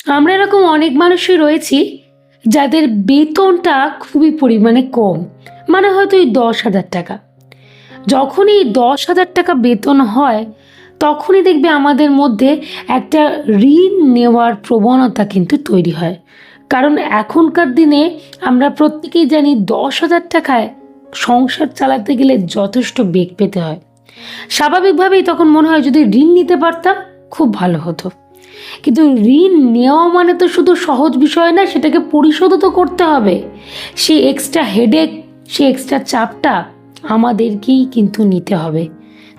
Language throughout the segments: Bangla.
আমরা এরকম অনেক মানুষই রয়েছি যাদের বেতনটা খুবই পরিমাণে কম, মানে হয়তো এই 10,000 টাকা। যখনই 10,000 টাকা বেতন হয় তখনই দেখবে আমাদের মধ্যে একটা ঋণ নেওয়ার প্রবণতা কিন্তু তৈরি হয়। কারণ এখনকার দিনে আমরা প্রত্যেকেই জানি 10,000 টাকায় সংসার চালাতে গেলে যথেষ্ট বেগ পেতে হয়। স্বাভাবিকভাবেই তখন মনে হয় যদি ঋণ নিতে পারতাম খুব ভালো হতো। কিন্তু ঋণ নেওয়া মানে তো শুধু সহজ বিষয় না, সেটাকে পরিশোধও তো করতে হবে। সেই এক্সট্রা হেডেক, সেই এক্সট্রা চাপটা আমাদেরকেই কিন্তু নিতে হবে।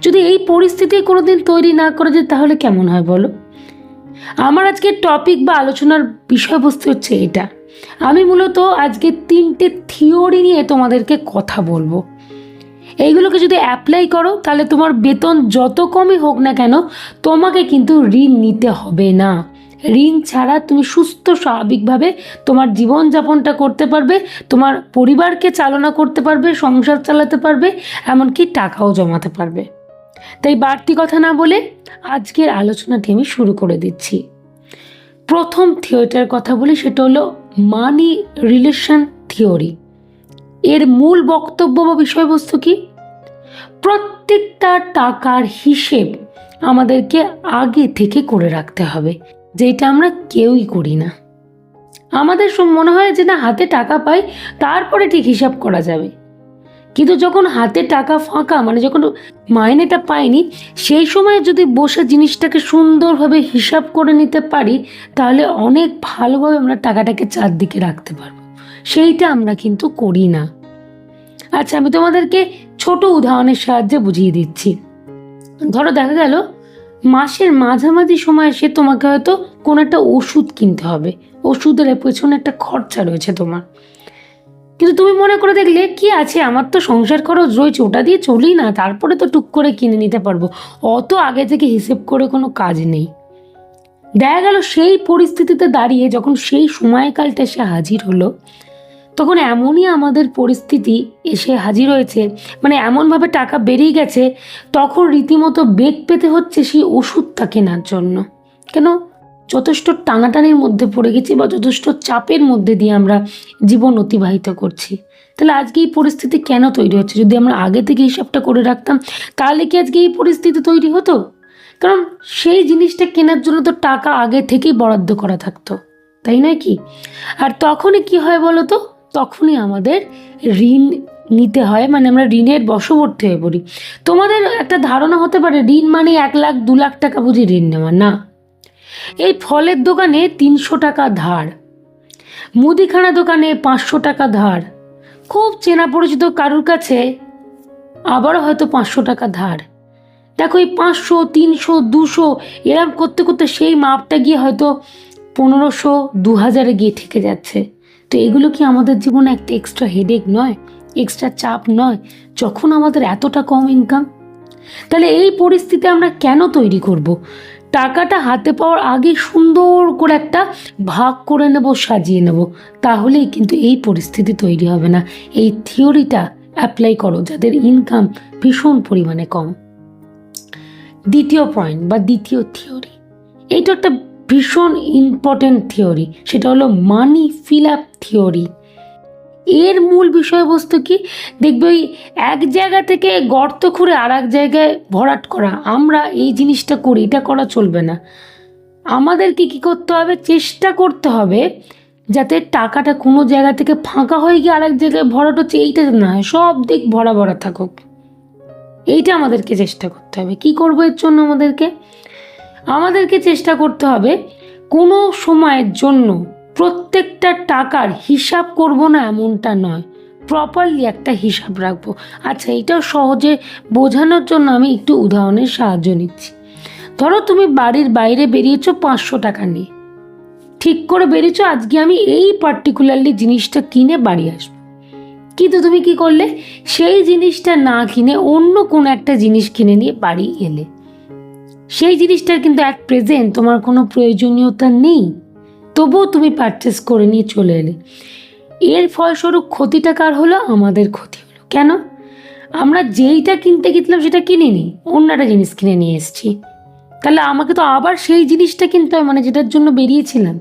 যদি এই পরিস্থিতি কোনোদিন তৈরি না করা যায় তাহলে কেমন হয় বলো? আমার আজকের টপিক বা আলোচনার বিষয়বস্তু হচ্ছে এটা। আমি মূলত আজকে 3টে থিওরি নিয়ে তোমাদেরকে কথা বলবো। এইগুলোকে যদি অ্যাপ্লাই করো তাহলে তোমার বেতন যত কমই হোক না কেন তোমাকে কিন্তু ঋণ নিতে হবে না। ঋণ ছাড়া তুমি সুস্থ স্বাভাবিকভাবে তোমার জীবনযাপনটা করতে পারবে, তোমার পরিবারকে চালনা করতে পারবে, সংসার চালাতে পারবে, এমনকি টাকাও জমাতে পারবে। তাই বাড়তি কথা না বলে আজকের আলোচনাটি আমি শুরু করে দিচ্ছি। প্রথম থিওরিটার কথা বলি, সেটা হলো মানি রিলেশন থিওরি। এর মূল বক্তব্য বা বিষয়বস্তু কি? প্রত্যেকটা টাকার হিসেব আমাদেরকে আগে থেকে করে রাখতে হবে, যেটা আমরা কেউই করি না। আমাদের মনে হয় যে না, হাতে টাকা পাই তারপরে ঠিক হিসাব করা যাবে। কিন্তু যখন হাতে টাকা ফাঁকা, মানে যখন মাইনেটা পাইনি, সেই সময় যদি বসে জিনিসটাকে সুন্দরভাবে হিসাব করে নিতে পারি তাহলে অনেক ভালোভাবে আমরা টাকাটাকে চারদিকে রাখতে পারবো। সেইটা আমরা কিন্তু করি না। আচ্ছা, আমি তোমাদেরকে ছোট উদাহরণের সাহায্যে বুঝিয়ে দিচ্ছি। ধরো দেখা গেল মাসের মাঝামাঝি সময় এসে তোমাকে হয়তো কোনো একটা ওষুধ কিনতে হবে, ওষুধের পেছনে একটা খরচা রয়েছে তোমার। কিন্তু তুমি মনে করে দেখলে কি আছে, আমার তো সংসার খরচ রয়েছে, ওটা দিয়ে চলি না, তারপরে তো টুক করে কিনে নিতে পারবো। অত আগে থেকে হিসেব করে কোনো কাজ নেই। দেখা গেল সেই পরিস্থিতিতে দাঁড়িয়ে যখন সেই সময়কালটা এসে হাজির হলো, তখন এমনই আমাদের পরিস্থিতি এসে হাজির হয়েছে, মানে এমনভাবে টাকা বেরিয়ে গেছে, তখন রীতিমতো বেগ পেতে হচ্ছে সেই ওষুধটা কেনার জন্য। কেন? যথেষ্ট টানাটানির মধ্যে পড়ে গেছি বা যথেষ্ট চাপের মধ্যে দিয়ে আমরা জীবন অতিবাহিত করছি। তাহলে আজকে এই পরিস্থিতি কেন তৈরি হচ্ছে? যদি আমরা আগে থেকে হিসাবটা করে রাখতাম তাহলে কি আজকে এই পরিস্থিতি তৈরি হতো? কারণ সেই জিনিসটা কেনার জন্য তো টাকা আগে থেকেই বরাদ্দ করা থাকতো, তাই নয় কি? আর তখনই কি হয় বলো তো? তখনই আমাদের ঋণ নিতে হয়, মানে আমরা ঋণের বশবর্তী হয়ে পড়ি। তোমাদের একটা ধারণা হতে পারে ঋণ মানে 1 লাখ 2 লাখ টাকা বুঝি ঋণ নেওয়া না। এই ফলের দোকানে 300 টাকা ধার, মুদিখানা দোকানে 500 টাকা ধার, খুব চেনা পরিচিত কারুর কাছে আবারও হয়তো 500 টাকা ধার। দেখো এই 500, 300, 200 এরম করতে করতে সেই মাপটা গিয়ে হয়তো 1500, 2000-এ গিয়ে ঠেকে যাচ্ছে। তো এগুলো কি আমাদের জীবনে একটা এক্সট্রা হেডেক নয়, এক্সট্রা চাপ নয়, যখন আমাদের এতটা কম ইনকাম? তাহলে এই পরিস্থিতি আমরা কেন তৈরি করব? টাকাটা হাতে পাওয়ার আগে সুন্দর করে একটা ভাগ করে নেব, সাজিয়ে নেব, তাহলেই কিন্তু এই পরিস্থিতি তৈরি হবে না। এই থিওরিটা অ্যাপ্লাই করো যাদের ইনকাম ভীষণ পরিমাণে কম। দ্বিতীয় পয়েন্ট বা দ্বিতীয় থিওরি, এইটা একটা ভীষণ ইম্পর্টেন্ট থিওরি, সেটা হলো মানি ফিল আপ থিওরি। এর মূল বিষয়বস্তু কি? দেখবে ওই এক জায়গা থেকে গর্ত খুঁড়ে আর এক জায়গায় ভরাট করা, আমরা এই জিনিসটা করি, এটা করা চলবে না। আমাদেরকে কি করতে হবে? চেষ্টা করতে হবে যাতে টাকাটা কোনো জায়গা থেকে ফাঁকা হয়ে গিয়ে আর এক জায়গায় ভরাট হচ্ছে এইটা না হয়, সব দিক ভরা ভরা থাকুক। এইটা আমাদেরকে চেষ্টা করতে হবে। কি করবো এর জন্য? আমাদেরকে চেষ্টা করতে হবে কোনো সময়ের জন্য প্রত্যেকটা টাকার হিসাব করব না এমনটা নয়, প্রপারলি একটা হিসাব রাখবো। আচ্ছা, এটাও সহজে বোঝানোর জন্য আমি একটু উদাহরণের সাহায্য নিচ্ছি। ধরো তুমি বাড়ির বাইরে বেরিয়েছো 500 টাকা নিয়ে, ঠিক করে বেরিয়েছো আজকে আমি এই পার্টিকুলারলি জিনিসটা কিনে বাড়ি আসবো। কিন্তু তুমি কি করলে? সেই জিনিসটা না কিনে অন্য কোনো একটা জিনিস কিনে নিয়ে বাড়ি এলে। সেই জিনিসটার কিন্তু অ্যাট প্রেজেন্ট তোমার কোনো প্রয়োজনীয়তা নেই, তবুও তুমি পারচেস করে নিয়ে চলে এলে। এর ফলস্বরূপ ক্ষতিটা কার হলো? আমাদের ক্ষতি হলো। কেন? আমরা যেইটা কিনতে গেছিলাম সেটা কিনিনি, অন্য একটা জিনিস কিনে নিয়ে এসেছি। তাহলে আমাকে তো আবার সেই জিনিসটা কিনতে হয়, মানে যেটার জন্য বেরিয়েছিলাম।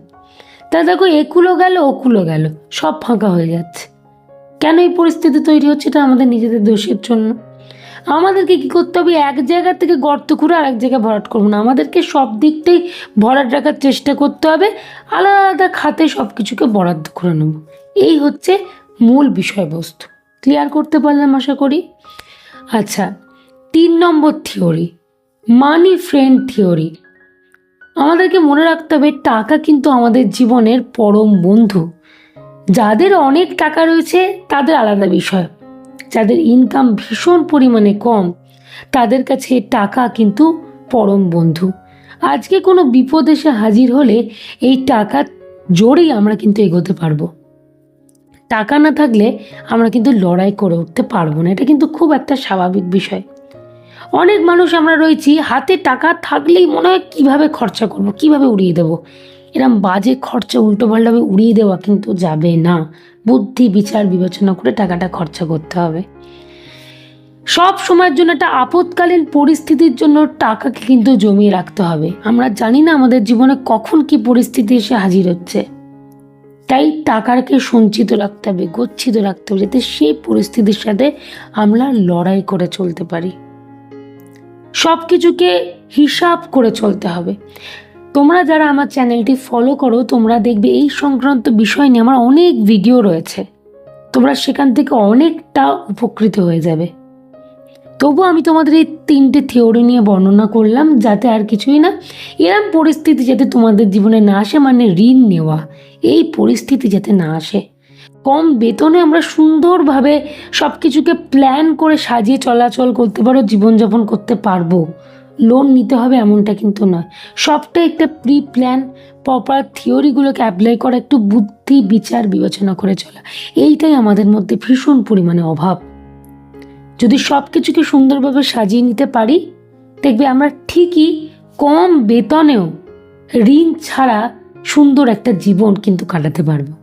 তা দেখো একুলো গেল ওকুলো গেল, সব ফাঁকা হয়ে যাচ্ছে। কেন এই পরিস্থিতি তৈরি হচ্ছে? এটা আমাদের নিজেদের দোষের জন্য। আমাদেরকে কি করতে হবে? এক জায়গা থেকে গর্ত খুঁড়ে আরেক জায়গায় ভরাট করবো না, আমাদেরকে সব দিকটাই ভরাট রাখার চেষ্টা করতে হবে, আলাদা আলাদা খাতে সব কিছুকে বরাদ্দ করে নেব। এই হচ্ছে মূল বিষয়বস্তু। ক্লিয়ার করতে পারলাম আশা করি। আচ্ছা, 3 নম্বর থিওরি, মানি ফ্রেন্ড থিওরি। আমাদেরকে মনে রাখতে হবে টাকা কিন্তু আমাদের জীবনের পরম বন্ধু। যাদের অনেক টাকা রয়েছে তাদের আলাদা বিষয়, যাদের ইনকাম ভীষণ পরিমাণে কম তাদের কাছে টাকা কিন্তু পরম বন্ধু। আজকে কোনো বিপদ এসে হাজির হলে এই টাকার জোরেই আমরা কিন্তু এগোতে পারবো। টাকা না থাকলে আমরা কিন্তু লড়াই করে উঠতে পারবো না, এটা কিন্তু খুব একটা স্বাভাবিক বিষয়। অনেক মানুষ আমরা রয়েছি হাতে টাকা থাকলেই মনে হয় কীভাবে খরচা করব, কিভাবে উড়িয়ে দেবো। এরম বাজে খরচা উল্টোপাল্টাভাবে উড়িয়ে দেওয়া কিন্তু যাবে না। বুদ্ধি বিচার বিবেচনা করে টাকাটা খরচা করতে হবে। সব সময়ের জন্য একটা আপৎকালীন পরিস্থিতির জন্য টাকাকে কিন্তু জমিয়ে রাখতে হবে। আমরা জানি না আমাদের জীবনে কখন কি পরিস্থিতি এসে হাজির হচ্ছে, তাই টাকাকে সঞ্চিত রাখতে হবে, গচ্ছিত রাখতে হবে, যাতে সেই পরিস্থিতির সাথে আমরা লড়াই করে চলতে পারি। সব কিছুকে হিসাব করে চলতে হবে। তোমরা যারা আমার চ্যানেলটি ফলো করো তোমরা দেখবে এই সংক্রান্ত বিষয় নিয়ে আমার অনেক ভিডিও রয়েছে, তোমরা সেখান থেকে অনেকটা উপকৃত হয়ে যাবে। তবু আমি তোমাদের এই 3টে থিওরি নিয়ে বর্ণনা করলাম, যাতে আর কিছুই না, এরম পরিস্থিতি যাতে তোমাদের জীবনে না আসে, মানে ঋণ নেওয়া, এই পরিস্থিতি যাতে না আসে। কম বেতনে আমরা সুন্দরভাবে সব কিছুকে প্ল্যান করে সাজিয়ে চলাচল করতে পারো, জীবনযাপন করতে পারবো। লোন নিতে হবে এমনটা কিন্তু নয়, সবটাই একটা প্রি প্ল্যান, প্রপার থিওরিগুলোকে অ্যাপ্লাই করা, একটু বুদ্ধি বিচার বিবেচনা করে চলা, এইটাই আমাদের মধ্যে ভীষণ পরিমাণে অভাব। যদি সব কিছুকে সুন্দরভাবে সাজিয়ে নিতে পারি, দেখবে আমরা ঠিকই কম বেতনেও ঋণ ছাড়া সুন্দর একটা জীবন কিন্তু কাটাতে পারবো।